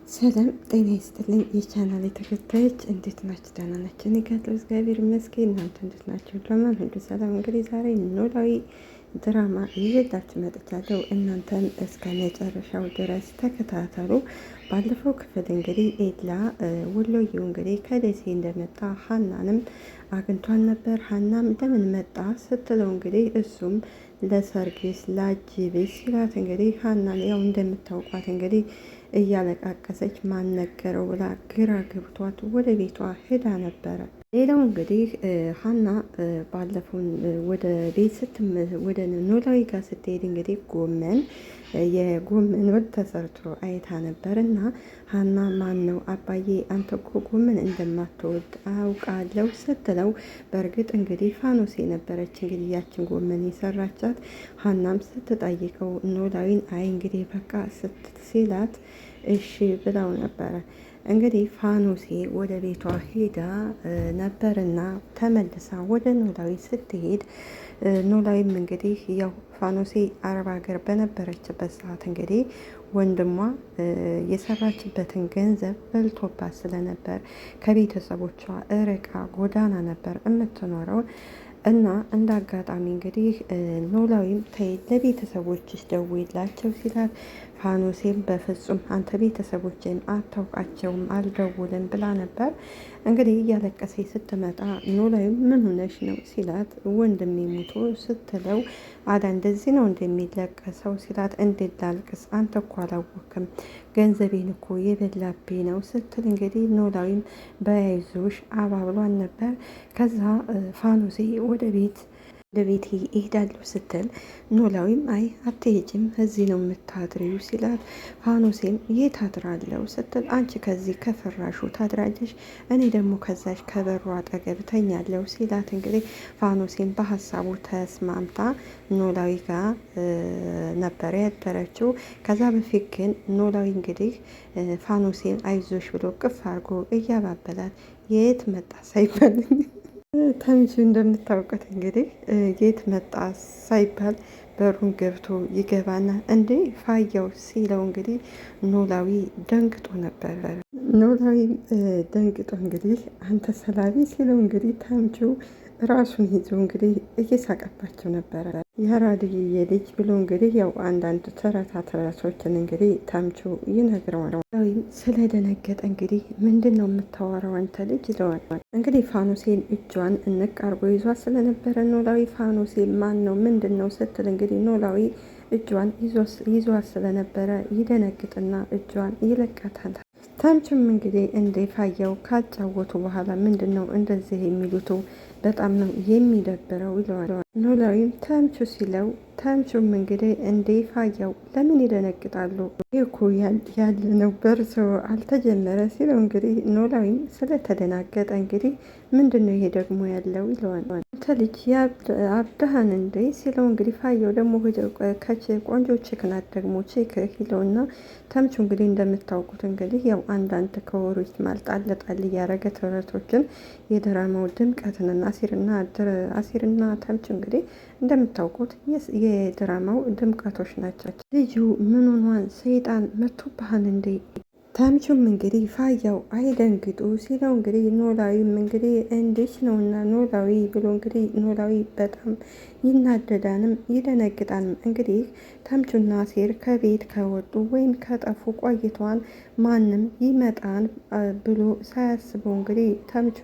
ሰላም ጤና ይስጥልኝ የቻናል ተከታዮች እንዴት ናችሁ? ደህና ናችሁ? እኔ ጋር እግዚአብሔር ይመስገን። እናንተ እንዴት ናችሁ? ለማን ሁሉ ሰላም። እንግዲህ ዛሬ ኖላዊ ድራማ ይዤላችሁ መጥቻለሁ። እናንተም እስከ መጨረሻው ድረስ ተከታተሉ። ባለፈው ክፍል እንግዲህ ኤላ ወሎዬው እንግዲህ ከደሴ እንደመጣ ሀናንም አግኝቷን ነበር። ሀናም ለምን መጣ ስትለው እንግዲህ እሱም ለሰርግስ ላጅብሽ ሲላት እንግዲህ ሀናን ያው እንደምታውቋት እንግዲህ እያለቃቀሰች ማን ነገረው ብላ ግራ ገብቷት ወደ ቤቷ ሄዳ ነበረ። ሌላው እንግዲህ ሀና ባለፈውን ወደ ቤት ወደ ኖላዊ ጋር ስትሄድ እንግዲህ የጎመን ወጥ ተሰርቶ አይታ ነበር እና ሀና ማን ነው አባዬ አንተ እኮ ጎመን እንደማትወድ አውቃለሁ ስትለው፣ በእርግጥ እንግዲህ ፋኖሴ ነበረች እንግዲህ ያችን ጎመን የሰራቻት። ሀናም ስትጠይቀው ኖላዊን አይ እንግዲህ በቃ ሲላት እሺ ብለው ነበረ። እንግዲህ ፋኖሴ ወደ ቤቷ ሄዳ ነበርና ተመልሳ ወደ ኖላዊ ስትሄድ ኖላዊም እንግዲህ ያው ፋኖሴ አረብ ሀገር በነበረችበት ሰዓት እንግዲህ ወንድሟ የሰራችበትን ገንዘብ በልቶባት ስለነበር ከቤተሰቦቿ እርቃ ጎዳና ነበር የምትኖረው እና እንደ አጋጣሚ እንግዲህ ኖላዊም ተይ ለቤተሰቦችሽ ደውይላቸው ሲላት፣ ፋኖሴም በፍጹም አንተ ቤተሰቦችን አታውቃቸውም አልደውልም ብላ ነበር። እንግዲህ እያለቀሰች ስትመጣ ኖላዊም ምን ሆነሽ ነው ሲላት፣ ወንድሜ ሞቶ ስትለው፣ አዳ እንደዚህ ነው እንደሚለቀሰው ሲላት፣ እንዴት ላልቅስ አንተ እኮ አላወክም ገንዘቤን እኮ የበላቤ ነው ስትል እንግዲህ ኖላዊም በያይዞሽ አባብሏን ነበር። ከዛ ፋኖሴ ወደ ቤት ይሄዳለሁ ስትል ኖላዊም አይ አትሄጂም እዚህ ነው የምታድሪው ሲላት፣ ፋኖሴም የት አድራለሁ ስትል አንቺ ከዚህ ከፍራሹ ታድራለሽ እኔ ደግሞ ከዛች ከበሩ አጠገብ ተኛለሁ ሲላት፣ እንግዲህ ፋኖሴም በሀሳቡ ተስማምታ ኖላዊ ጋር ነበር ያደረችው። ከዛ በፊት ግን ኖላዊ እንግዲህ ፋኖሴን አይዞሽ ብሎ ቅፍ አድርጎ እያባበላት የት መጣ ሳይባል ተምቹ እንደምታውቁት እንግዲህ የት መጣ ሳይባል በሩን ገብቶ ይገባና እንዴ ፋያው ሲለው እንግዲህ ኖላዊ ደንግጦ ነበር። ኖላዊ ደንግጦ እንግዲህ አንተ ሰላቢ ሲለው እንግዲህ ተምቹ ራሱን ይዞ እንግዲህ እየሳቀባቸው ነበረ። የአራድዬ ልጅ ብሎ እንግዲህ ያው አንዳንድ ተረቶችን እንግዲህ ተምቹ ይነግረዋል። ወይም ስለደነገጠ እንግዲህ ምንድን ነው የምታወራው አንተ ልጅ ይለዋል። እንግዲህ ፋኖሴን እጇን እንቅ አርጎ ይዟት ስለነበረ ኖላዊ ፋኖሴ ማን ነው ምንድን ነው ስትል እንግዲህ ኖላዊ እጇን ይዟት ስለነበረ ይደነግጥና እጇን ይለቃታል። ተምቹም እንግዲህ እንደ ፋያው ካጫወቱ በኋላ ምንድን ነው እንደዚህ የሚሉት በጣም ነው የሚደብረው ይለዋል። ኖላዊም ተምቹ ሲለው ተምቹም እንግዲህ እንደ ፋያው ለምን ይደነግጣሉ እኮ ያለ ነው በርሶ አልተጀመረ ሲለው እንግዲህ ኖላዊም ስለተደናገጠ እንግዲህ ምንድን ነው ይሄ ደግሞ ያለው ይለዋል። አንተ ልጅ አብዳሃን እንደ ሲለው እንግዲህ ፋያው ደግሞ ቆንጆ ችክናት ደግሞ ቼክ ይለውና ተምቹ እንግዲህ እንደምታውቁት እንግዲህ ያው አንዳንድ ከወሮች ማልጣለጣል እያረገ ተረቶችን የድራማው ድምቀትንና አሲርና ተምቹ እንግዲህ እንደምታውቁት የድራማው ድምቀቶች ናቸው። ልጁ ምንሆኗን ሰይጣን መቶብሃን እንዴ? ተምቹም እንግዲህ ፋያው አይደንግጡ ሲለው እንግዲህ ኖላዊም እንግዲህ እንዴት ነውና ኖላዊ ብሎ እንግዲህ ኖላዊ በጣም ይናደዳንም ይደነግጣንም። እንግዲህ ተምቹና አሲር ከቤት ከወጡ ወይም ከጠፉ ቆይተዋል። ማንም ይመጣን ብሎ ሳያስበው እንግዲህ ተምቹ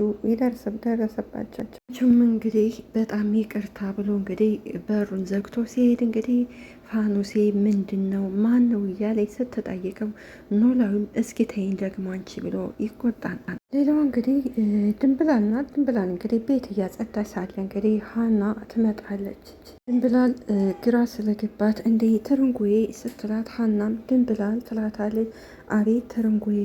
ደረሰባቸው። ተምቹም እንግዲህ በጣም ይቅርታ ብሎ እንግዲህ በሩን ዘግቶ ሲሄድ እንግዲህ ፋኖሴ ምንድን ነው ማን ነው እያለች ስትጠይቀው ኖላዊም እስኪ ተይኝ ደግሞ አንቺ ብሎ ይቆጣል። ሌላው እንግዲህ ድንብላል እንግዲህ ቤት እያጸዳች ሳለ እንግዲህ ሀና ትመጣለች። ድንብላል ግራ ስለገባት እንደ ትርንጎዬ ስትላት ሀናም ድንብላል ትላታለች። አቤት ትርንጎዬ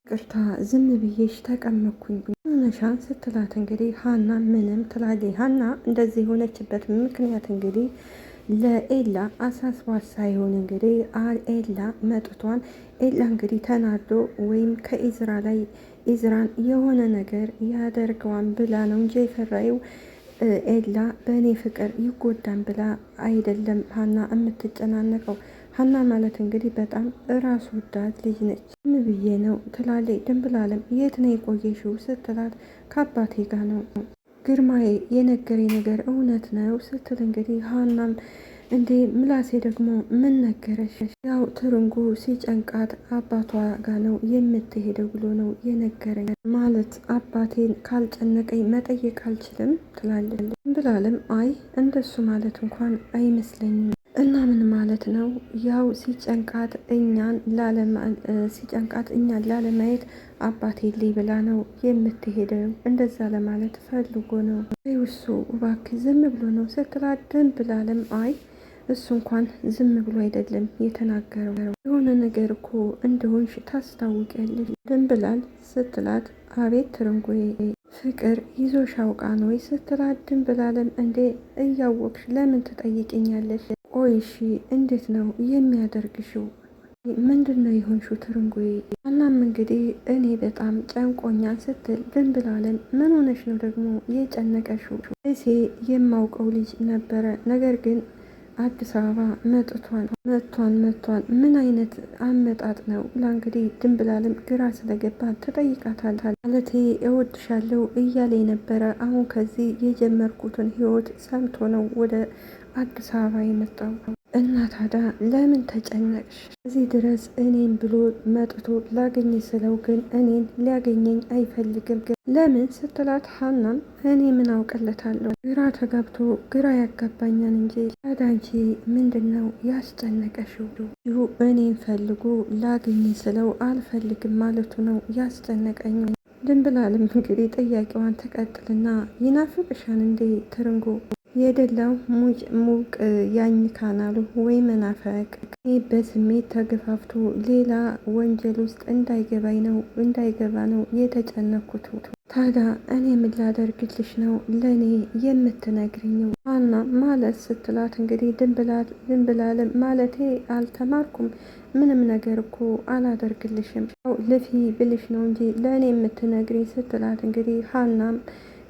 ቅርታ ዝም ብዬሽ ተቀመኩኝ ነሻን ስትላት እንግዲህ ሀና ምንም ትላለች። ሀና እንደዚህ የሆነችበት ምክንያት እንግዲህ ለኤላ አሳስቧት ሳይሆን እንግዲህ ኤላ መጥቷን ኤላ እንግዲህ ተናዶ ወይም ከኢዝራ ላይ ኢዝራን የሆነ ነገር ያደርገዋን ብላ ነው እንጂ የፈራየው ኤላ በእኔ ፍቅር ይጎዳን ብላ አይደለም ሀና የምትጨናነቀው። ሀና ማለት እንግዲህ በጣም ራስ ወዳድ ልጅ ነች። ብዬ ነው ትላለች። ድንብላልም የት ነው የቆየሽው ስትላት ከአባቴ ጋር ነው ግርማዬ የነገረኝ ነገር እውነት ነው ስትል እንግዲህ ሀናም እንዴ ምላሴ ደግሞ ምን ነገረሽ? ያው ትርንጎ ሲጨንቃት አባቷ ጋ ነው የምትሄደው ብሎ ነው የነገረኝ። ማለት አባቴን ካልጨነቀኝ መጠየቅ አልችልም ትላለች። ብላለም አይ እንደሱ ማለት እንኳን አይመስለኝም። እና ምን ማለት ነው? ያው ሲጨንቃት እኛን ላለማየት አባቴ ልይ ብላ ነው የምትሄደው። እንደዛ ለማለት ፈልጎ ነው። እሱ እባክህ ዝም ብሎ ነው ስትላት ድንብላልም አይ እሱ እንኳን ዝም ብሎ አይደለም የተናገረው፣ የሆነ ነገር እኮ እንደሆንሽ ታስታውቂያለሽ ድንብላል ስትላት አቤት ትርንጎዬ ፍቅር ይዞሽ አውቃ ነው ስትላት ድንብላልም እንዴ እያወቅሽ ለምን ትጠይቅኛለሽ? ቆይሺ እንዴት ነው የሚያደርግሽው? ምንድን ነው የሆንሽው ትርንጎዬ? እናም እንግዲህ እኔ በጣም ጨንቆኛል ስትል ድንብላልን ምን ሆነሽ ነው ደግሞ የጨነቀሽው? እሴ የማውቀው ልጅ ነበረ ነገር ግን አዲስ አበባ መጥቷን ምን አይነት አመጣጥ ነው ብላ እንግዲህ ድንብላልም ግራ ስለገባት ትጠይቃታለች። ማለቴ እወድሻለሁ እያለ ነበረ። አሁን ከዚህ የጀመርኩትን ህይወት ሰምቶ ነው ወደ አዲስ አበባ የመጣው እና ታዲያ ለምን ተጨነቅሽ? እዚህ ድረስ እኔን ብሎ መጥቶ ላገኝ ስለው ግን እኔን ሊያገኘኝ አይፈልግም። ለምን ስትላት ሀናም እኔ ምን አውቅለታለሁ ግራ ተጋብቶ ግራ ያጋባኛል እንጂ ታዳንቺ ምንድን ነው ያስጨነቀሽው? ይሁ እኔን ፈልጎ ላገኝ ስለው አልፈልግም ማለቱ ነው ያስጨነቀኝ። ድንብላልም እንግዲህ ጥያቄዋን ተቀጥልና ይናፍቅሻን እንዴ ትርንጎ? የደላው ሙቅ ያኝ ካናሉ ወይ መናፈቅ በስሜት ተገፋፍቶ ሌላ ወንጀል ውስጥ እንዳይገባ ነው የተጨነኩት። ታዲያ እኔ ምን ላደርግልሽ ነው ለእኔ የምትነግርኝው? ሀና ማለት ስትላት እንግዲህ ድንብላልም ማለቴ አልተማርኩም ምንም ነገር እኮ አላደርግልሽም ልፊ ብልሽ ነው እንጂ ለእኔ የምትነግሪኝ ስትላት እንግዲህ ሀናም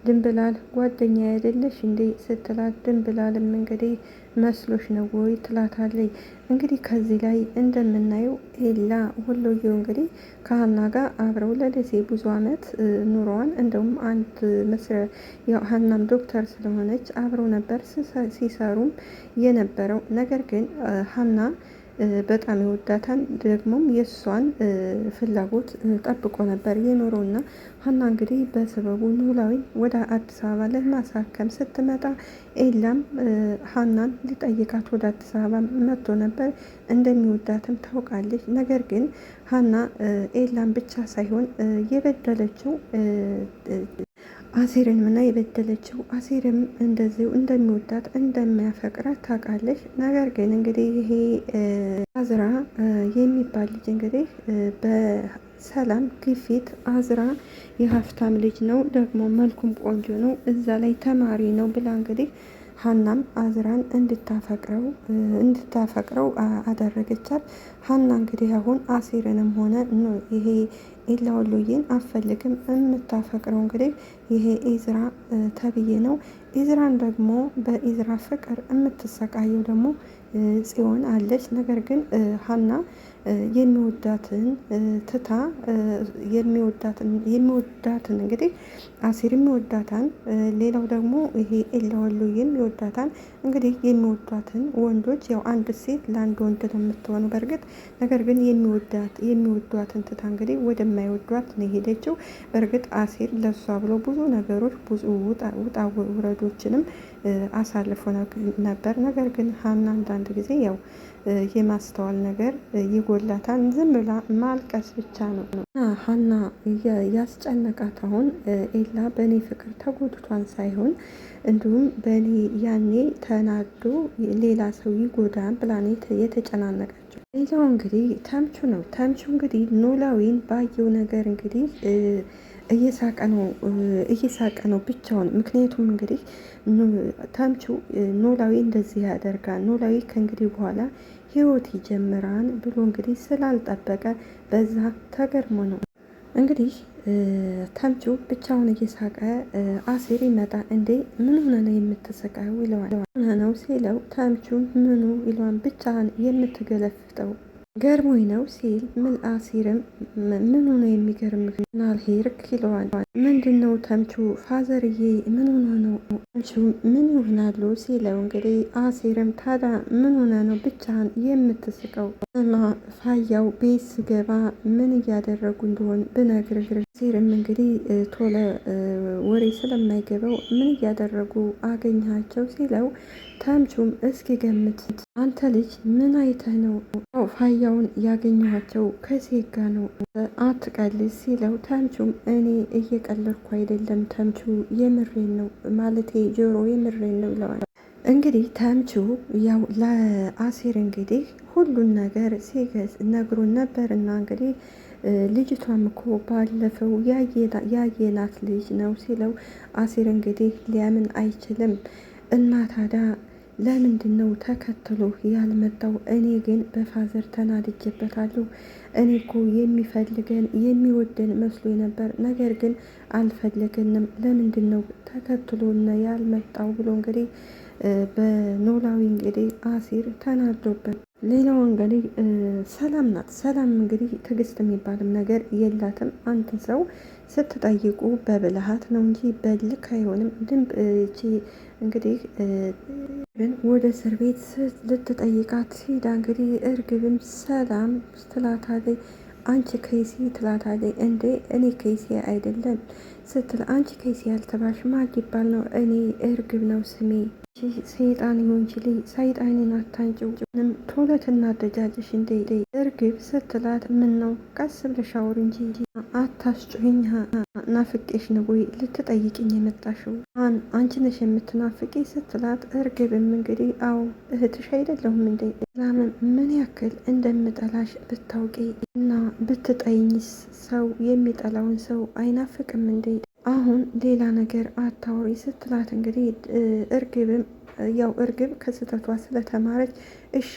ድንብላል ጓደኛ አይደለሽ እንዴ ስትላት ድንብላልም እንግዲህ መስሎሽ ነው ወይ ትላታለች። እንግዲህ ከዚህ ላይ እንደምናየው ኤላ ሁሉየው እንግዲህ ከሀና ጋር አብረው ለደሴ ብዙ አመት ኑሯን እንደውም አንድ መስሪያ ያው ሀናም ዶክተር ስለሆነች አብረው ነበር ሲሰሩም የነበረው። ነገር ግን ሀና በጣም ይወዳታል ደግሞም የእሷን ፍላጎት ጠብቆ ነበር የኖረውና ሀና እንግዲህ በሰበቡ ኖላዊ ወደ አዲስ አበባ ለማሳከም ስትመጣ ኤላም ሀናን ሊጠይቃት ወደ አዲስ አበባ መጥቶ ነበር። እንደሚወዳትም ታውቃለች። ነገር ግን ሀና ኤላም ብቻ ሳይሆን የበደለችው አሴርን ምና የበደለችው አሴርም እንደዚሁ እንደሚወዳት እንደሚያፈቅራት ታውቃለች። ነገር ግን እንግዲህ ይሄ አዝራ የሚባል ልጅ እንግዲህ በሰላም ግፊት አዝራ የሀብታም ልጅ ነው ደግሞ መልኩም ቆንጆ ነው እዛ ላይ ተማሪ ነው ብላ እንግዲህ ሀናም አዝራን እንድታፈቅረው አደረገቻት። ሀና እንግዲህ አሁን አሴርንም ሆነ ይሄ ኤላ ወሎዬን አፈልግም የምታፈቅረው እንግዲህ ይሄ ኢዝራ ተብዬ ነው። ኢዝራን ደግሞ በኢዝራ ፍቅር የምትሰቃየው ደግሞ ጽዮን አለች። ነገር ግን ሀና የሚወዳትን ትታ የሚወዳትን እንግዲህ አሲር የሚወዳታን ሌላው ደግሞ ይሄ ኤላ ወሎዬም የሚወዳታን እንግዲህ የሚወዷትን ወንዶች ያው አንድ ሴት ለአንድ ወንድ ነው የምትሆነው በእርግጥ ነገር ግን የሚወዷትን ትታ እንግዲህ ወደማይወዷት ነው የሄደችው። በእርግጥ አሲር ለሷ ብሎ ብዙ ነገሮች ብዙ ውጣ ውረዶችንም አሳልፎ ነበር። ነገር ግን ሀና አንዳንድ ጊዜ ያው የማስተዋል ነገር ይጎላታል። ዝም ብላ ማልቀስ ብቻ ነው። ሀና ያስጨነቃት አሁን ኤላ በእኔ ፍቅር ተጎድቷን ሳይሆን እንዲሁም በእኔ ያኔ ተናዶ ሌላ ሰው ይጎዳን ብላኔ የተጨናነቀችው። ሌላው እንግዲህ ተምቹ ነው። ተምቹ እንግዲህ ኖላዊን ባየው ነገር እንግዲህ እየሳቀ ነው ብቻውን። ምክንያቱም እንግዲህ ተምቹ ኖላዊ እንደዚህ ያደርጋል ኖላዊ ከእንግዲህ በኋላ ህይወት ይጀምራል ብሎ እንግዲህ ስላልጠበቀ በዛ ተገርሞ ነው እንግዲህ ተምቹ ብቻውን እየሳቀ አሴር ይመጣ እንዴ ምን ሆነ ነው የምትሰቃየው ይለዋል። ሆነ ነው ሲለው ተምቹ ምኑ ይለዋል። ብቻህን የምትገለፍጠው ገርሞኝ ነው ሲል ምን አሲርም ምን ሆነ የሚገርምህ ናልሄርክ ይለዋል። ምንድን ነው ተምቹ ፋዘርዬ ምን ሆነ ነው ተምቹ ምን ይሆናሉ ሲለው እንግዲህ አሲርም ታዲያ ምን ሆነ ነው ብቻህን የምትስቀው? ፋያው ቤት ስገባ ምን እያደረጉ እንደሆን ብነግርህ። አሲርም እንግዲህ ቶሎ ወሬ ስለማይገባው ምን እያደረጉ አገኘሃቸው ሲለው ተምቹም እስኪ ገምት አንተ ልጅ ምን አይተህ ነው? ፋያውን ያገኘኋቸው ከሴት ጋ ነው አትቀልስ ሲለው ተምቹም እኔ እየቀለድኩ አይደለም ተምቹ የምሬን ነው ማለቴ ጆሮ የምሬን ነው ይለዋል። እንግዲህ ተምቹ ያው ለአሲር እንግዲህ ሁሉን ነገር ሲገዝ ነግሮን ነበርና እንግዲህ ልጅቷም እኮ ባለፈው ያየናት ልጅ ነው ሲለው አሲር እንግዲህ ሊያምን አይችልም። እና ታዲያ ለምንድን ነው ተከትሎ ያልመጣው? እኔ ግን በፋዘር ተናድጄበታለሁ። እኔ እኮ የሚፈልገን የሚወደን መስሎ ነበር፣ ነገር ግን አልፈለገንም። ለምንድን ነው ተከትሎና ያልመጣው ብሎ እንግዲህ በኖላዊ እንግዲህ አሲር ተናዶበት። ሌላው እንግዲህ ሰላም ናት። ሰላም እንግዲህ ትዕግስት የሚባልም ነገር የላትም። አንድ ሰው ስትጠይቁ በብልሃት ነው እንጂ በልክ አይሆንም። ድንብ እቺ እንግዲህ ወደ እስር ቤት ልትጠይቃት ሂዳ እንግዲህ እርግብም ሰላም ትላታለች። አንቺ ከይሲ ትላታለች። እንዴ እኔ ከይሲ አይደለም ስትል አንቺ ከይሲ ያልተባልሽ ማን ይባል ነው? እኔ እርግብ ነው ስሜ። ሰይጣን ይሆንችል ሰይጣኔን አታንጭው ቶሎ ትናደጃለሽ እንዴ እርግብ ስትላት፣ ምን ነው ቀስ ብለሽ አውሪ እንጂ አታስጩኝ። ናፍቄሽ ነው ወይ ልትጠይቅኝ የመጣሽው? አንቺ ነሽ የምትናፍቂ ስትላት፣ እርግብም እንግዲህ አዎ እህትሽ አይደለሁም እንዴ? ሰላምን ምን ያክል እንደምጠላሽ ብታውቂ እና ብትጠይኝስ ሰው የሚጠላውን ሰው አይናፍቅም እንዴ? አሁን ሌላ ነገር አታውሪ ስትላት እንግዲህ እርግብም ያው እርግብ ከስህተቷ ስለተማረች እሺ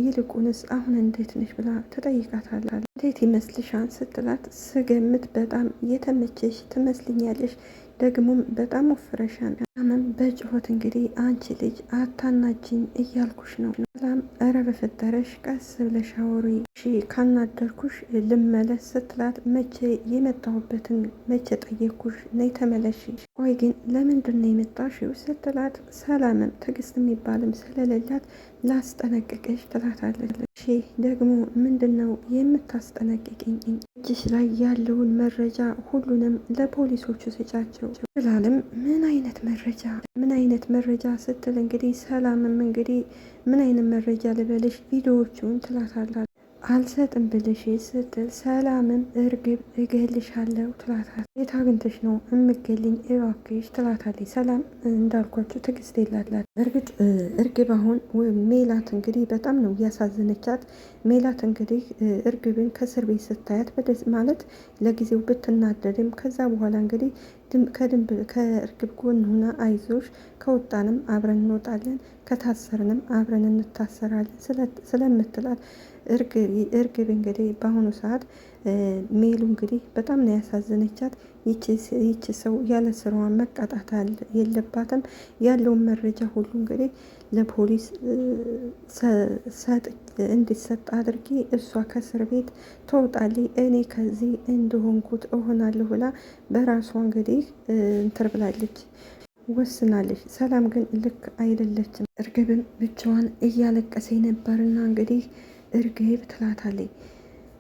ይልቁንስ አሁን እንዴት ነሽ ብላ ትጠይቃታለች። እንዴት ይመስልሻል ስትላት ስገምት በጣም የተመቸሽ ትመስልኛለሽ፣ ደግሞም በጣም ወፍረሻል። ሰላምም በጭሆት እንግዲህ አንቺ ልጅ አታናጅኝ እያልኩሽ ነው። ሰላም እረ በፈጠረሽ ቀስ ብለሽ አውሪ፣ እሺ ካናደርኩሽ ልመለስ ስትላት፣ መቼ የመጣሁበትን መቼ ጠየቅኩሽ፣ ነይ ተመለሽ። ቆይ ግን ለምንድን ነው የመጣሽው ስትላት፣ ሰላምም ትዕግስት የሚባልም ስለሌላት ላስጠነቅቅሽ ትላታለች። እሺ ደግሞ ምንድን ነው የምታስጠነቅቅኝ? እጅሽ ላይ ያለውን መረጃ ሁሉንም ለፖሊሶቹ ስጫቸው ስላለም፣ ምን አይነት መረጃ ስትል እንግዲህ ሰላምም እንግዲህ ምን አይነት መረጃ ልበልሽ ቪዲዮዎቹን ትላታለች። አልሰጥም ብልሽ ስትል ሰላምም እርግብ እገልሻለሁ ትላታለች። የት አግኝተሽ ነው እምገልኝ እባክሽ ትላታለች። ሰላም እንዳልኳቸው ትዕግስት የላላት። እርግጥ እርግብ አሁን ሜላት እንግዲህ በጣም ነው እያሳዘነቻት። ሜላት እንግዲህ እርግብን ከእስር ቤት ስታያት ማለት ለጊዜው ብትናደድም ከዛ በኋላ እንግዲህ ከእርግብ ጎን ሆና አይዞሽ ከወጣንም አብረን እንወጣለን ከታሰርንም አብረን እንታሰራለን ስለምትላት እርግብ እንግዲህ በአሁኑ ሰዓት ሜሉ እንግዲህ በጣም ነው ያሳዘነቻት። ይቺ ሰው ያለ ስራዋ መቀጣት የለባትም። ያለውን መረጃ ሁሉ እንግዲህ ለፖሊስ እንዲሰጥ አድርጌ እሷ ከእስር ቤት ትወጣለች፣ እኔ ከዚህ እንደሆንኩት እሆናለሁ ብላ በራሷ እንግዲህ እንትር ብላለች ወስናለች። ሰላም ግን ልክ አይደለችም። እርግብን ብቻዋን እያለቀሰ ነበርና እንግዲህ እርግብ ትላታለች።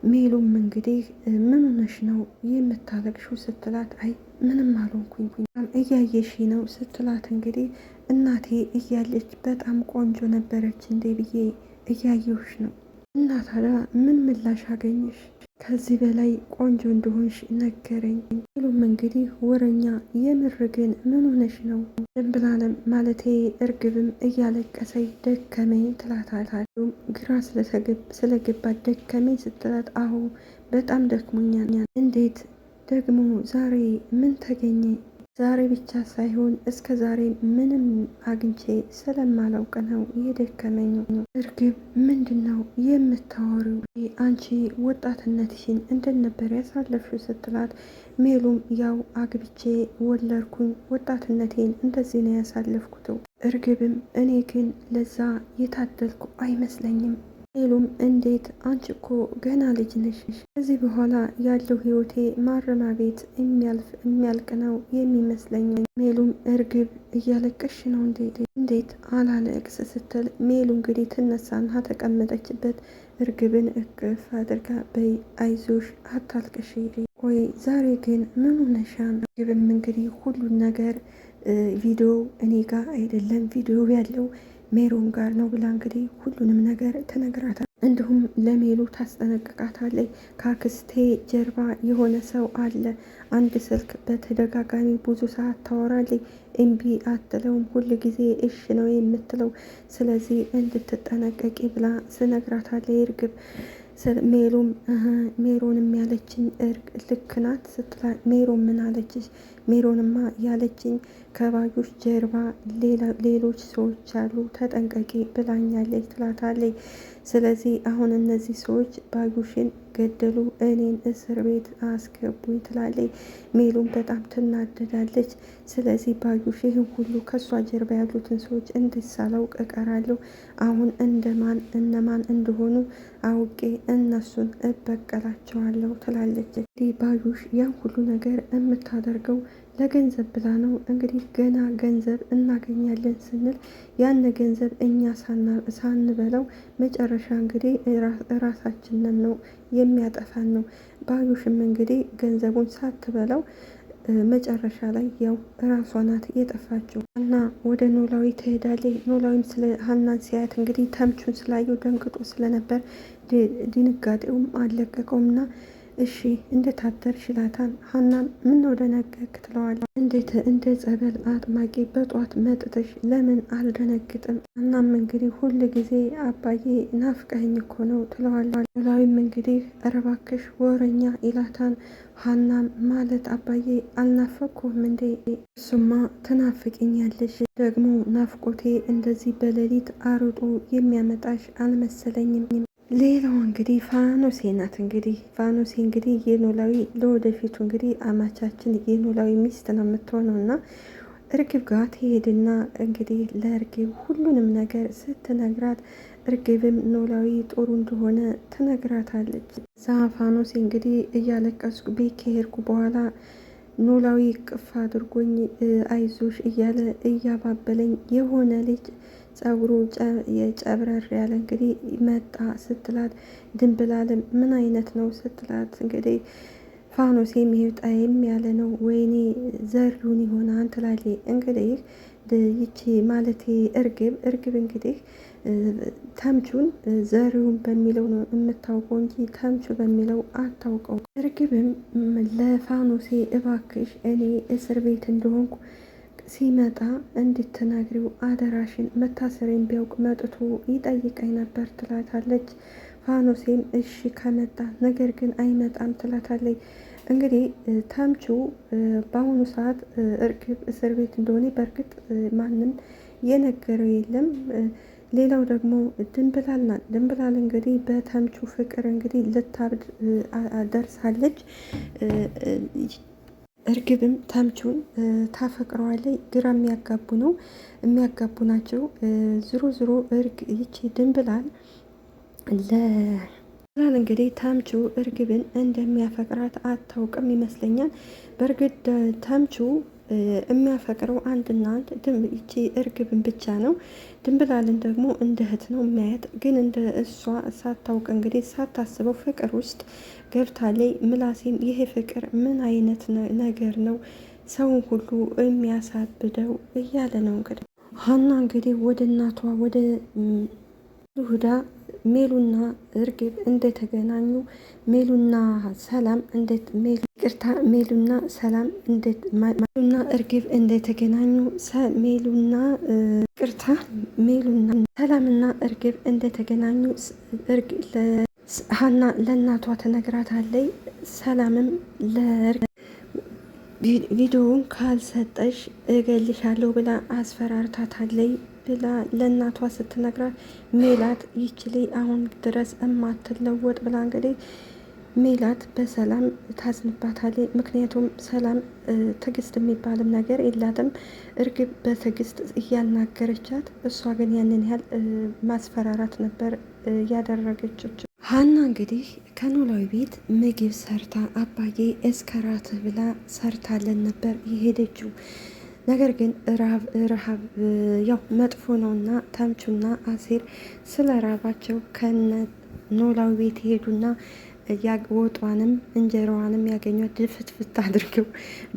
ሜሉም እንግዲህ ምን ሆነሽ ነው የምታለቅሽው ስትላት፣ አይ ምንም አልሆንኩኝ እያየሽ ነው ስትላት፣ እንግዲህ እናቴ እያለች በጣም ቆንጆ ነበረች እንዴ ብዬ እያየሁሽ ነው። እና ታዲያ ምን ምላሽ አገኘሽ? ከዚህ በላይ ቆንጆ እንደሆንሽ ነገረኝ። ሁሉም እንግዲህ ወረኛ፣ የምር ግን ምን ሆነሽ ነው? ድንብላለም ማለቴ እርግብም እያለቀሰኝ ደከመኝ ትላታለች። ግራ ስለገባት ደከመኝ ስትላት፣ አሁ በጣም ደክሞኛል። እንዴት ደግሞ ዛሬ ምን ተገኘ? ዛሬ ብቻ ሳይሆን እስከ ዛሬ ምንም አግኝቼ ስለማላውቅ ነው የደከመኝ። እርግብ ምንድን ነው የምታወሪው? አንቺ ወጣትነትሽን እንደነበር ያሳለፍሽው ስትላት፣ ሜሉም ያው አግብቼ ወለድኩኝ፣ ወጣትነቴን እንደዚህ ነው ያሳለፍኩት። እርግብም እኔ ግን ለዛ የታደልኩ አይመስለኝም ሜሉም እንዴት አንቺ እኮ ገና ልጅ ነሽ፣ ከዚህ በኋላ ያለው ህይወቴ ማረሚያ ቤት የሚያልቅ ነው የሚመስለኝ። ሜሉም እርግብ እያለቀሽ ነው እንዴት አላለቅስ ስትል ሜሉ እንግዲህ ትነሳና ተቀመጠችበት እርግብን እቅፍ አድርጋ በይ አይዞሽ አታልቅሽ፣ ቆይ ዛሬ ግን ምን ሆነሻል? እርግብም እንግዲህ ሁሉን ነገር ቪዲዮ እኔ ጋር አይደለም ቪዲዮ ያለው ሜሮን ጋር ነው ብላ እንግዲህ ሁሉንም ነገር ትነግራታል። እንዲሁም ለሜሉ ታስጠነቅቃታለች። ከአክስቴ ጀርባ የሆነ ሰው አለ፣ አንድ ስልክ በተደጋጋሚ ብዙ ሰዓት ታወራለች፣ እምቢ አትለውም፣ ሁል ጊዜ እሽ ነው የምትለው፣ ስለዚህ እንድትጠነቀቂ ብላ ስነግራታለች እርግብ። ሜሉም ሜሮንም ያለችኝ ልክ ናት ስትላ ሜሮን ምን አለችሽ? ሜሮንማ ያለችኝ ከባዩሽ ጀርባ ሌሎች ሰዎች አሉ ተጠንቀቂ ብላኛለች ትላታለች። ስለዚህ አሁን እነዚህ ሰዎች ባዩሽን ገደሉ፣ እኔን እስር ቤት አስገቡኝ ትላለች። ሜሉን በጣም ትናደዳለች። ስለዚህ ባዩሽ ይህን ሁሉ ከእሷ ጀርባ ያሉትን ሰዎች እንድሳላውቅ እቀራለሁ። አሁን እነማን እንደሆኑ አውቄ እነሱን እበቀላቸዋለሁ ትላለች። ባዩሽ ያን ሁሉ ነገር የምታደርገው ለገንዘብ ብላ ነው። እንግዲህ ገና ገንዘብ እናገኛለን ስንል ያን ገንዘብ እኛ ሳንበላው መጨረሻ እንግዲህ ራሳችንን ነው የሚያጠፋን ነው። ባዩሽም እንግዲህ ገንዘቡን ሳትበላው መጨረሻ ላይ ያው ራሷ ናት የጠፋችው። እና ወደ ኖላዊ ትሄዳለች። ኖላዊም ስለ ሀናን ሲያያት እንግዲህ ተምቹን ስላየው ደንግጦ ስለነበር ድንጋጤውም አልለቀቀውም እና እሺ እንዴት አደርሽ ይላታል። ሀናን ምነው ደነገክ ትለዋለች። እንዴት እንደ ጸበል አጥማቂ በጧት መጥተሽ ለምን አልደነግጥም? እናም እንግዲህ ሁል ጊዜ አባዬ ናፍቀኸኝ እኮ ነው ትለዋለች። ኖላዊም እንግዲህ ኧረ እባክሽ ወረኛ ይላታል። ሀናም ማለት አባዬ አልናፈኩም እንዴ? እሱማ ትናፍቅኛለሽ፣ ደግሞ ናፍቆቴ እንደዚህ በሌሊት አርጦ የሚያመጣሽ አልመሰለኝም። ሌላው እንግዲህ ፋኖሴ ናት። እንግዲህ ፋኖሴ እንግዲህ የኖላዊ ለወደፊቱ እንግዲህ አማቻችን የኖላዊ ሚስት ነው የምትሆነው እና እርግብ ጋር ትሄድና እንግዲህ ለእርግብ ሁሉንም ነገር ስትነግራት እርግብም ኖላዊ ጥሩ እንደሆነ ትነግራታለች። ፋኖሴ እንግዲህ እያለቀስኩ ቤት ከሄድኩ በኋላ ኖላዊ ቅፍ አድርጎኝ አይዞሽ እያለ እያባበለኝ የሆነ ልጅ ጸጉሩ የጨብረር ያለ እንግዲህ መጣ ስትላት፣ ድንብላልም ምን አይነት ነው ስትላት፣ እንግዲህ ፋኖሴም ይውጣይም ያለ ነው ወይኔ ዘሪውን ይሆናል ትላለች። እንግዲህ ይቺ ማለቴ እርግብ እንግዲህ ተምቹን ዘሪውን በሚለው ነው የምታውቀው እንጂ ተምቹ በሚለው አታውቀው። እርግብም ለፋኖሴ እባክሽ እኔ እስር ቤት እንደሆንኩ ሲመጣ እንድትነግሪው አደራሽን፣ መታሰሬን ቢያውቅ መጥቶ ይጠይቀኝ ነበር ትላታለች። ፋኖሴም እሺ ከመጣ ነገር ግን አይመጣም ትላታለች። እንግዲህ ተምቹ በአሁኑ ሰዓት እርግብ እስር ቤት እንደሆነ በእርግጥ ማንም የነገረው የለም። ሌላው ደግሞ ድንብላል ናት። ድንብላል እንግዲህ በተምቹ ፍቅር እንግዲህ ልታብድ ደርሳለች። እርግብም ተምቹን ታፈቅረዋለች። ግራ የሚያጋቡ ናቸው። ዝሮ ይቺ ድንብላል እንግዲህ ተምቹ እርግብን እንደሚያፈቅራት አታውቅም ይመስለኛል። በእርግጥ ተምቹ የሚያፈቅረው አንድና አንድ ይቺ እርግብን ብቻ ነው። ድንብላልን ደግሞ እንደ እህት ነው የሚያያት። ግን እንደ እሷ ሳታውቅ እንግዲህ ሳታስበው ፍቅር ውስጥ ገብታለች። ምላሴም ይሄ ፍቅር ምን አይነት ነገር ነው ሰውን ሁሉ የሚያሳብደው እያለ ነው። እንግዲህ ሀና እንግዲህ ወደ እናቷ ወደ ይሁዳ ሜሉና እርግብ እንደተገናኙ ሜሉና ሰላም ሜሉና ሰላም ሜሉና እርግብ እንደተገናኙ ሜሉና ሰላምና እርግብ እንደተገናኙ ሀና ለእናቷ ትነግራታለች። ሰላምም ቪዲዮውን ካልሰጠሽ እገልሻለሁ ብላ አስፈራርታታለች ብላ ለእናቷ ስትነግራት ሜላት ይችል አሁን ድረስ እማትለወጥ ብላ እንግዲህ ሜላት በሰላም ታዝንባታለች። ምክንያቱም ሰላም ትዕግስት የሚባልም ነገር የላትም። እርግብ በትዕግስት እያናገረቻት፣ እሷ ግን ያንን ያህል ማስፈራራት ነበር ያደረገችው። ሀና እንግዲህ ከኖላዊ ቤት ምግብ ሰርታ አባዬ እስከ ራት ብላ ሰርታለን ነበር የሄደችው። ነገር ግን ረሃብ ያው መጥፎ ነውና ተምቹና አሴር ስለ ራባቸው ከነ ኖላዊ ቤት ሄዱና ወጧንም እንጀራዋንም ያገኟት ድፍትፍት አድርገው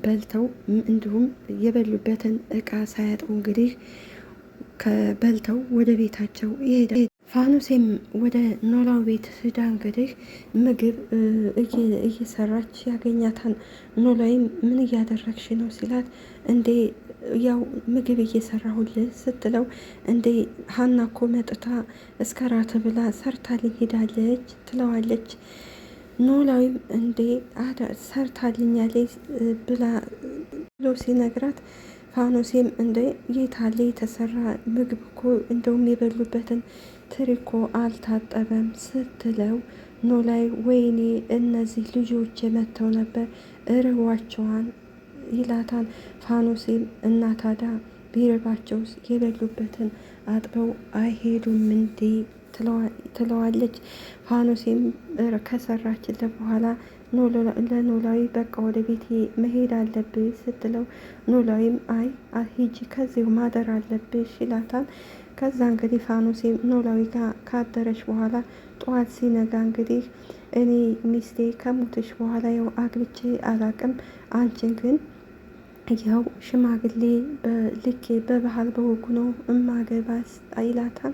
በልተው እንዲሁም የበሉበትን እቃ ሳያጥቡ እንግዲህ በልተው ወደ ቤታቸው ይሄዳል። ፋኑሴም ወደ ኖላዊ ቤት ሂዳ እንግዲህ ምግብ እየሰራች ያገኛታል። ኖላዊም ምን እያደረግሽ ነው ሲላት፣ እንዴ ያው ምግብ እየሰራሁልህ ስትለው፣ እንዴ ሀና እኮ መጥታ እስከ ራት ብላ ሰርታልኝ ሄዳለች ትለዋለች። ኖላዊም እንዴ ሰርታልኛለች ብላ ብሎ ሲነግራት ፋኖሴም እንደ የታለ የተሰራ ምግብ እኮ እንደውም የበሉበትን ትሪኮ አልታጠበም ስትለው፣ ኖላዊ ወይኔ እነዚህ ልጆች መጥተው ነበር እርቧቸዋን ይላታል። ፋኖሴም እና ታዲያ ቢርባቸውስ የበሉበትን አጥበው አይሄዱም እንዴ ትለዋለች። ፋኖሴም ከሰራችለት በኋላ ለኖላዊ በቃ ወደ ቤቴ መሄድ አለብሽ ስትለው፣ ኖላዊም አይ ሂጂ ከዚሁ ማደር አለብሽ ይላታል። ከዛ እንግዲህ ፋኖሴ ኖላዊ ጋር ካደረች በኋላ ጠዋት ሲነጋ እንግዲህ እኔ ሚስቴ ከሞተች በኋላ ያው አግብቼ አላቅም፣ አንቺን ግን ያው ሽማግሌ በልኬ በባህል በወጉ ነው እማገባስ ይላታል።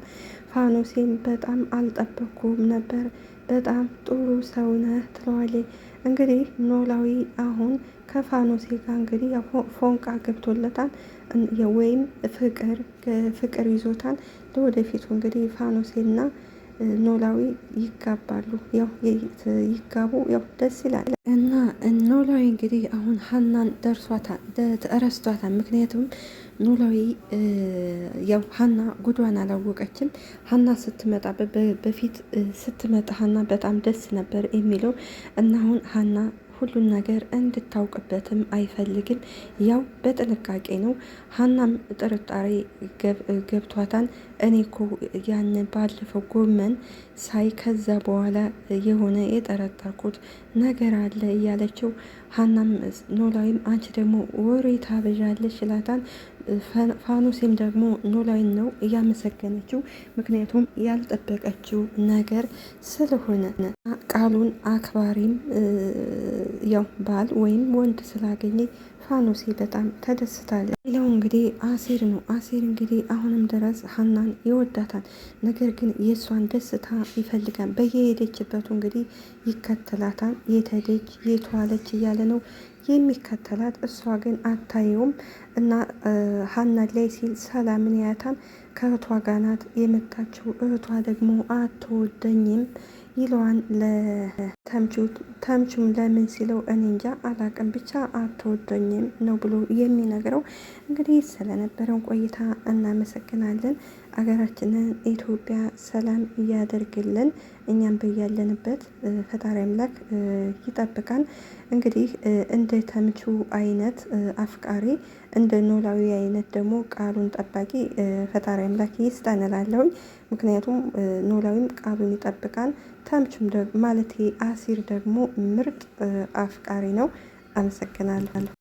ፋኖሴም በጣም አልጠበኩም ነበር፣ በጣም ጥሩ ሰው ነህ ትለዋለች። እንግዲህ ኖላዊ አሁን ከፋኖሴ ጋር እንግዲህ ፎንቃ ገብቶለታል ወይም ፍቅር ይዞታል። ለወደፊቱ እንግዲህ ፋኖሴና ኖላዊ ይጋባሉ። ያው ይጋቡ ያው ደስ ይላል። እና ኖላዊ እንግዲህ አሁን ሀናን ረስቷታል። ምክንያቱም ኖላዊ ያው ሀና ጉዷን አላወቀችም። ሀና ስትመጣ በፊት ስትመጣ ሀና በጣም ደስ ነበር የሚለው እና አሁን ሀና ሁሉን ነገር እንድታውቅበትም አይፈልግም። ያው በጥንቃቄ ነው። ሀናም ጥርጣሬ ገብቷታል። እኔ እኮ ያን ባለፈው ጎመን ሳይ ከዛ በኋላ የሆነ የጠረጠርኩት ነገር አለ እያለችው፣ ሀናም ኖላዊም አንቺ ደግሞ ወሬ ታበዣለሽ ይላታል። ፋኖሴም ደግሞ ኖላዊን ነው እያመሰገነችው፣ ምክንያቱም ያልጠበቀችው ነገር ስለሆነ ቃሉን አክባሪም ያው ባል ወይም ወንድ ስላገኘ ፋኖሴ በጣም ተደስታለች። ሌላው እንግዲህ አሴር ነው። አሴር እንግዲህ አሁንም ድረስ ሀናን ይወዳታል። ነገር ግን የእሷን ደስታ ይፈልጋል። በየሄደችበቱ እንግዲህ ይከተላታል። የተደጅ የተዋለች እያለ ነው የሚከተላት። እሷ ግን አታየውም እና ሀና ላይ ሲል ሰላምን ያያታል። ከእህቷ ጋር ናት የመጣችው። እህቷ ደግሞ አትወደኝም ይለዋን ተምቹም ለምን ሲለው እኔ እንጃ አላቅም ብቻ አትወደኝም ነው ብሎ የሚነግረው። እንግዲህ ስለነበረን ቆይታ እናመሰግናለን። አገራችንን ኢትዮጵያ ሰላም እያደርግልን፣ እኛም በያለንበት ፈጣሪ አምላክ ይጠብቃል። እንግዲህ እንደ ተምቹ አይነት አፍቃሪ፣ እንደ ኖላዊ አይነት ደግሞ ቃሉን ጠባቂ ፈጣሪ አምላክ ይስጠን እላለሁኝ። ምክንያቱም ኖላዊም ቃሉን ይጠብቃል። ተምቹም ማለት አሲር ደግሞ ምርጥ አፍቃሪ ነው። አመሰግናለሁ።